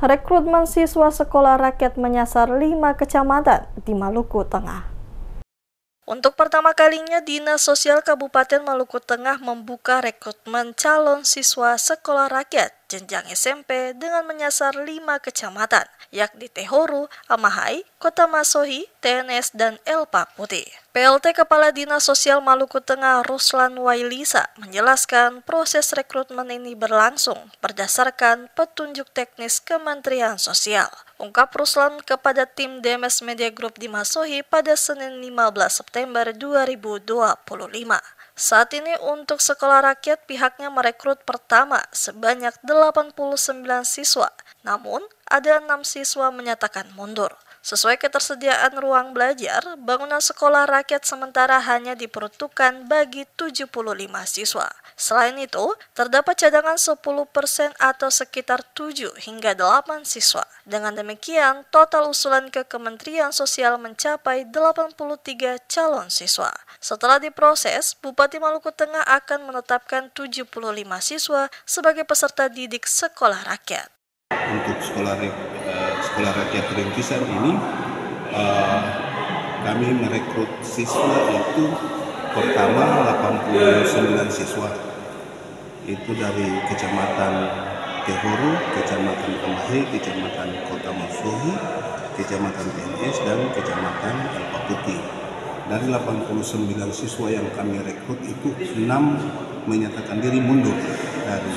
Rekrutmen siswa sekolah rakyat menyasar 5 kecamatan di Maluku Tengah. Untuk pertama kalinya, Dinas Sosial Kabupaten Maluku Tengah membuka rekrutmen calon siswa sekolah rakyat jenjang SMP dengan menyasar 5 kecamatan, yakni Tehoru, Amahai, Kota Masohi, TNS, dan Elpa Putih. PLT Kepala Dinas Sosial Maluku Tengah Ruslan Wailisa menjelaskan proses rekrutmen ini berlangsung berdasarkan petunjuk teknis Kementerian Sosial. Ungkap Ruslan kepada tim DMS Media Group di Masohi pada Senin 15 September 2025. Saat ini untuk sekolah rakyat pihaknya merekrut pertama sebanyak 89 siswa, namun ada 6 siswa menyatakan mundur. Sesuai ketersediaan ruang belajar, bangunan sekolah rakyat sementara hanya diperuntukkan bagi 75 siswa. Selain itu, terdapat cadangan 10% atau sekitar 7 hingga 8 siswa. Dengan demikian, total usulan ke Kementerian Sosial mencapai 83 calon siswa. Setelah diproses, Bupati Maluku Tengah akan menetapkan 75 siswa sebagai peserta didik sekolah rakyat. Untuk sekolah rakyat rintisan ini, kami merekrut siswa itu pertama 89 siswa. Itu dari Kecamatan Tehoru, Kecamatan Amahai, Kecamatan Kota Masohi, Kecamatan TNS, dan Kecamatan Elpa Putih. Dari 89 siswa yang kami rekrut itu 6 menyatakan diri mundur dari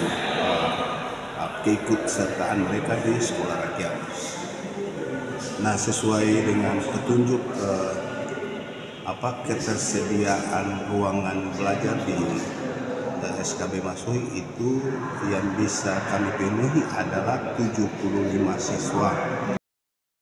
keikutsertaan mereka di sekolah rakyat. Nah, sesuai dengan petunjuk ketersediaan ruangan belajar di SKB Masohi itu yang bisa kami penuhi adalah 75 siswa.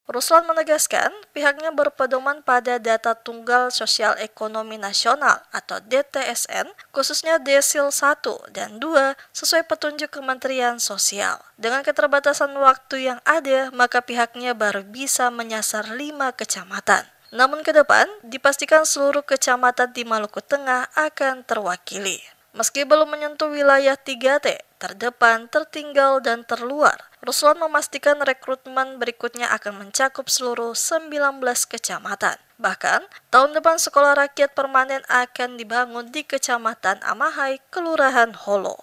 Ruslan menegaskan pihaknya berpedoman pada data Tunggal Sosial Ekonomi Nasional atau DTSN, khususnya Desil 1 dan 2 sesuai petunjuk Kementerian Sosial. Dengan keterbatasan waktu yang ada, maka pihaknya baru bisa menyasar 5 kecamatan. Namun ke depan, dipastikan seluruh kecamatan di Maluku Tengah akan terwakili. Meski belum menyentuh wilayah 3T, terdepan, tertinggal, dan terluar, Ruslan memastikan rekrutmen berikutnya akan mencakup seluruh 19 kecamatan. Bahkan, tahun depan sekolah rakyat permanen akan dibangun di Kecamatan Amahai, Kelurahan Holo.